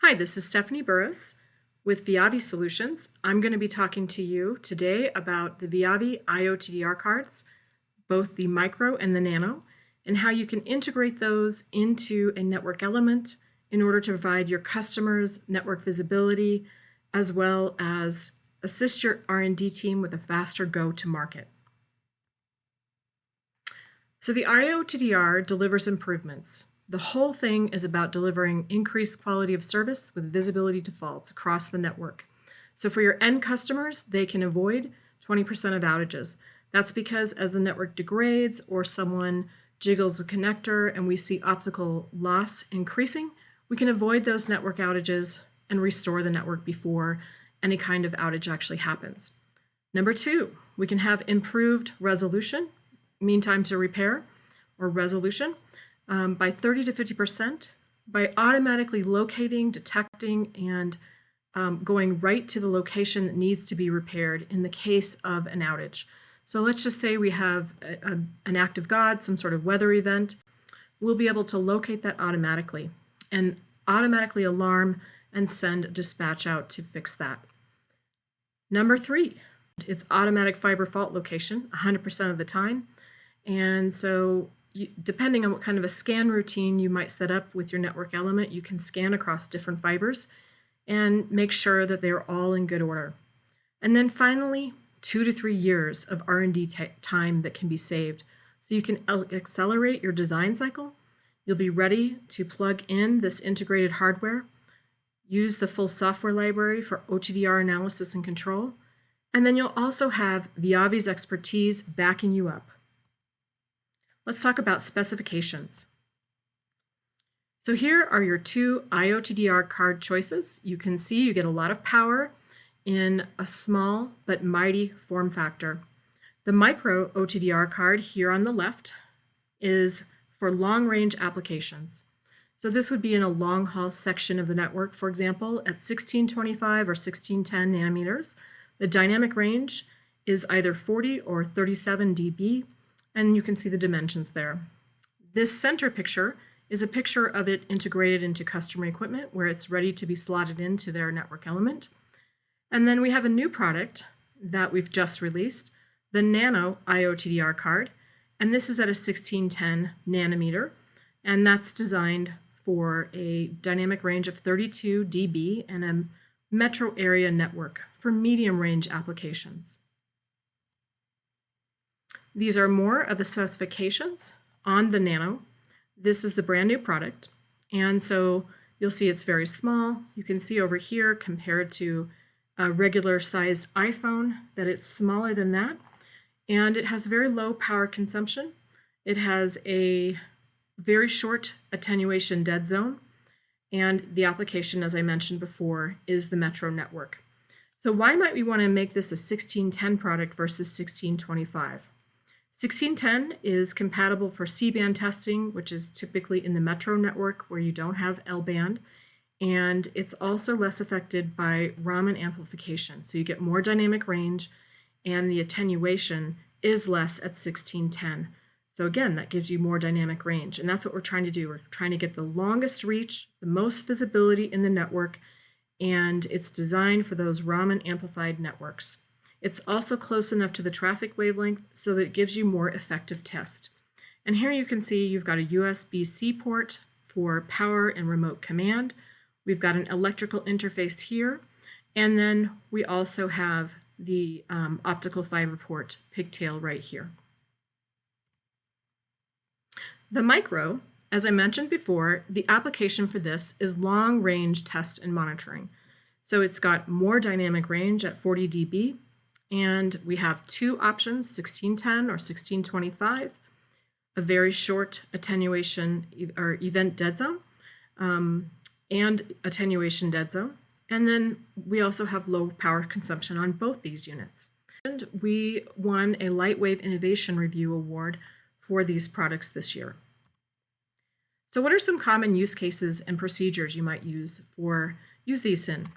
Hi, this is Stephanie Burris with Viavi Solutions. I'm going to be talking to you today about the Viavi IO-TDR cards, both the Micro and the Nano, and how you can integrate those into a network element in order to provide your customers network visibility, as well as assist your R&D team with a faster go-to-market. So the IO-TDR delivers improvements. The whole thing is about delivering increased quality of service with visibility to faults across the network. So for your end customers, they can avoid 20% of outages. That's because as the network degrades or someone jiggles a connector and we see optical loss increasing, we can avoid those network outages and restore the network before any kind of outage actually happens. Number two, we can have improved resolution, mean time to repair or resolution, by 30 to 50% by automatically locating, detecting, and going right to the location that needs to be repaired in the case of an outage. So let's just say we have an act of God, some sort of weather event. We'll be able to locate that automatically and automatically alarm and send dispatch out to fix that. Number three, it's automatic fiber fault location 100% of the time. And so depending on what kind of a scan routine you might set up with your network element, you can scan across different fibers and make sure that they're all in good order. And then finally, 2 to 3 years of R&D time that can be saved. So you can accelerate your design cycle. You'll be ready to plug in this integrated hardware, use the full software library for OTDR analysis and control, and then you'll also have Viavi's expertise backing you up. Let's talk about specifications. So here are your two IO-TDR card choices. You can see you get a lot of power in a small but mighty form factor. The Micro OTDR card here on the left is for long-range applications. So this would be in a long-haul section of the network, for example, at 1625 or 1610 nanometers. The dynamic range is either 40 or 37 dB, and you can see the dimensions there. This center picture is a picture of it integrated into customer equipment where it's ready to be slotted into their network element. And then we have a new product that we've just released, the Nano IO-TDR card, and this is at a 1610 nanometer, and that's designed for a dynamic range of 32 dB and a metro area network for medium range applications. These are more of the specifications on the Nano. This is the brand new product, and so you'll see it's very small. You can see over here compared to a regular sized iPhone that it's smaller than that, and it has very low power consumption. It has a very short attenuation dead zone, and the application, as I mentioned before, is the metro network. So why might we want to make this a 1610 product versus 1625? 1610 is compatible for C-band testing, which is typically in the metro network where you don't have L-band, and it's also less affected by Raman amplification. So you get more dynamic range, and the attenuation is less at 1610. So again, that gives you more dynamic range, and that's what we're trying to do. We're trying to get the longest reach, the most visibility in the network, and it's designed for those Raman amplified networks. It's also close enough to the traffic wavelength so that it gives you more effective test. And here you can see you've got a USB-C port for power and remote command. We've got an electrical interface here, and then we also have the optical fiber port pigtail right here. The Micro, as I mentioned before, the application for this is long-range test and monitoring. So it's got more dynamic range at 40 dB, and we have two options, 1610 or 1625, a very short attenuation or event dead zone, and attenuation dead zone. And then we also have low power consumption on both these units. And we won a Lightwave Innovation Review Award for these products this year. So what are some common use cases and procedures you might use these in?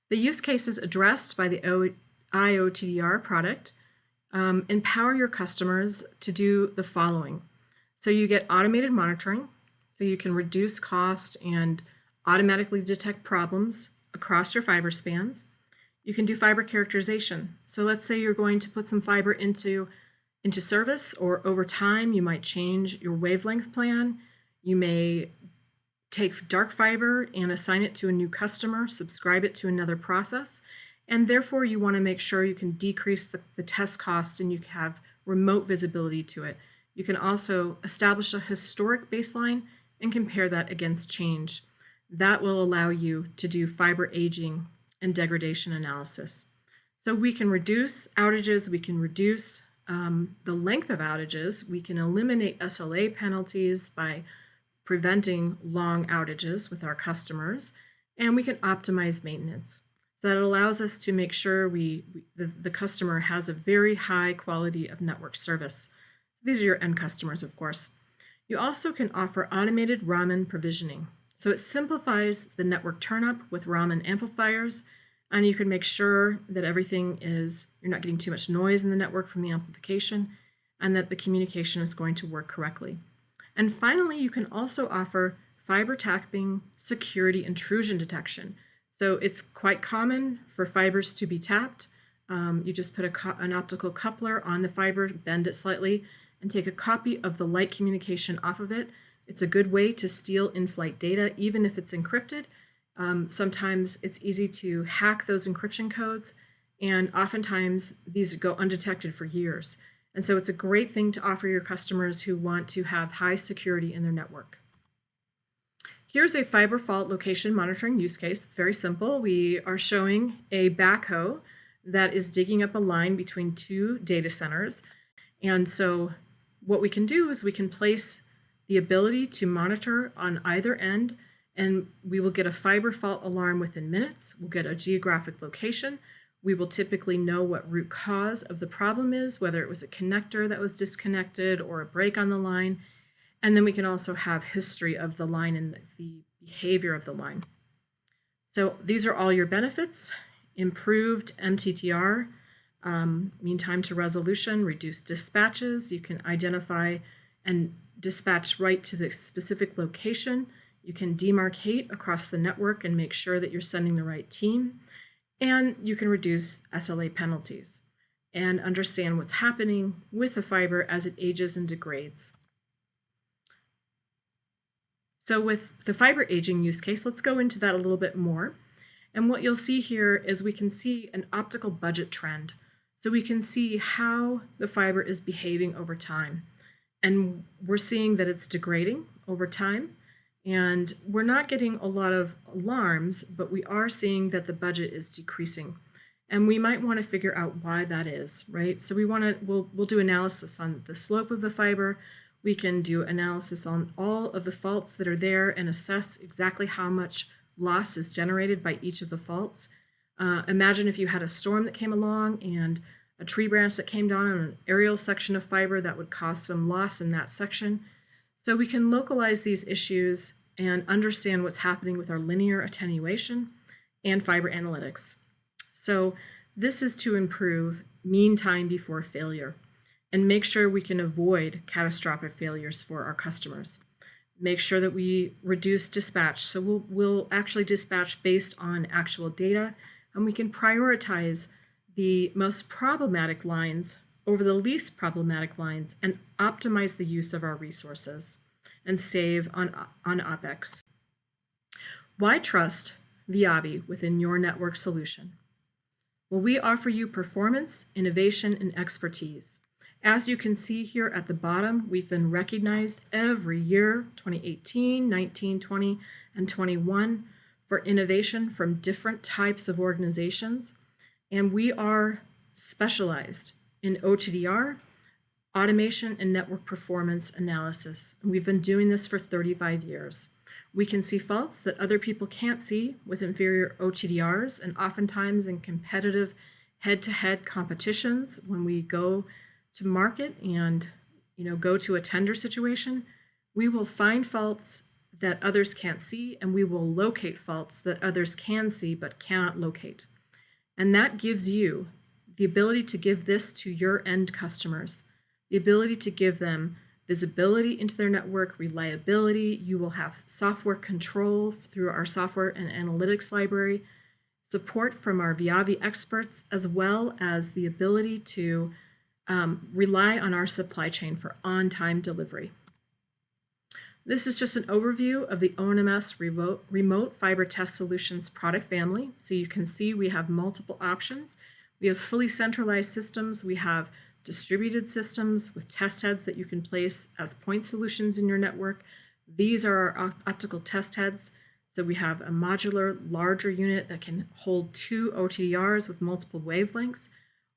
The use cases addressed by the IO-TDR product empower your customers to do the following. So you get automated monitoring, so you can reduce cost and automatically detect problems across your fiber spans. You can do fiber characterization. So let's say you're going to put some fiber into service, or over time you might change your wavelength plan. You may take dark fiber and assign it to a new customer, subscribe it to another process, and therefore you want to make sure you can decrease the test cost and you have remote visibility to it. You can also establish a historic baseline and compare that against change. That will allow you to do fiber aging and degradation analysis. So we can reduce outages, we can reduce the length of outages, we can eliminate SLA penalties by preventing long outages with our customers, and we can optimize maintenance. So that allows us to make sure the customer has a very high quality of network service. These are your end customers, of course. You also can offer automated Raman provisioning. So it simplifies the network turnup with Raman amplifiers, and you can make sure that you're not getting too much noise in the network from the amplification, and that the communication is going to work correctly. And finally, you can also offer fiber tapping security intrusion detection. So it's quite common for fibers to be tapped. You just put an optical coupler on the fiber, bend it slightly, and take a copy of the light communication off of it. It's a good way to steal in-flight data, even if it's encrypted. Sometimes it's easy to hack those encryption codes, and oftentimes these go undetected for years. And so it's a great thing to offer your customers who want to have high security in their network. Here's a fiber fault location monitoring use case. It's very simple. We are showing a backhoe that is digging up a line between two data centers. And so what we can do is we can place the ability to monitor on either end, and we will get a fiber fault alarm within minutes. We'll get a geographic location. We will typically know what root cause of the problem is, whether it was a connector that was disconnected or a break on the line. And then we can also have history of the line and the behavior of the line. So these are all your benefits: improved MTTR, mean time to resolution, reduced dispatches. You can identify and dispatch right to the specific location. You can demarcate across the network and make sure that you're sending the right team. And you can reduce SLA penalties and understand what's happening with the fiber as it ages and degrades. So with the fiber aging use case, let's go into that a little bit more. And what you'll see here is we can see an optical budget trend. So we can see how the fiber is behaving over time. And we're seeing that it's degrading over time. And we're not getting a lot of alarms, but we are seeing that the budget is decreasing. And we might want to figure out why that is, right? So we'll do analysis on the slope of the fiber. We can do analysis on all of the faults that are there and assess exactly how much loss is generated by each of the faults. Imagine if you had a storm that came along and a tree branch that came down on an aerial section of fiber, that would cause some loss in that section. So we can localize these issues and understand what's happening with our linear attenuation and fiber analytics. So this is to improve mean time before failure and make sure we can avoid catastrophic failures for our customers. Make sure that we reduce dispatch. So we'll actually dispatch based on actual data, and we can prioritize the most problematic lines over the least problematic lines and optimize the use of our resources and save on OpEx. Why trust Viavi within your network solution? Well, we offer you performance, innovation, and expertise. As you can see here at the bottom, we've been recognized every year, 2018, 19, 20, and 21, for innovation from different types of organizations. And we are specialized in OTDR, automation, and network performance analysis. And we've been doing this for 35 years. We can see faults that other people can't see with inferior OTDRs, and oftentimes in competitive head-to-head competitions, when we go to market and go to a tender situation, we will find faults that others can't see, and we will locate faults that others can see but cannot locate. And that gives you the ability to give this to your end customers, the ability to give them visibility into their network, reliability. You will have software control through our software and analytics library, support from our Viavi experts, as well as the ability to rely on our supply chain for on-time delivery. This is just an overview of the ONMS Remote Fiber Test Solutions product family. So you can see we have multiple options. We have fully centralized systems. We have distributed systems with test heads that you can place as point solutions in your network. These are our optical test heads. So we have a modular, larger unit that can hold 2 OTDRs with multiple wavelengths,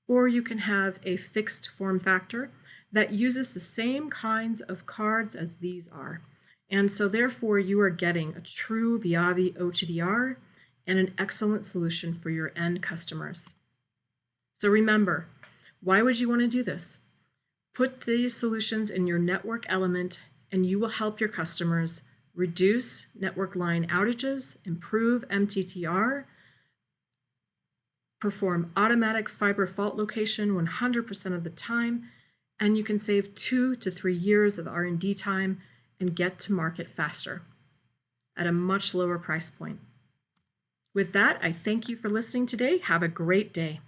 or you can have a fixed form factor that uses the same kinds of cards as these are. And so therefore you are getting a true Viavi OTDR and an excellent solution for your end customers. So remember, why would you want to do this? Put these solutions in your network element and you will help your customers reduce network line outages, improve MTTR, perform automatic fiber fault location 100% of the time, and you can save 2 to 3 years of R&D time and get to market faster at a much lower price point. With that, I thank you for listening today. Have a great day.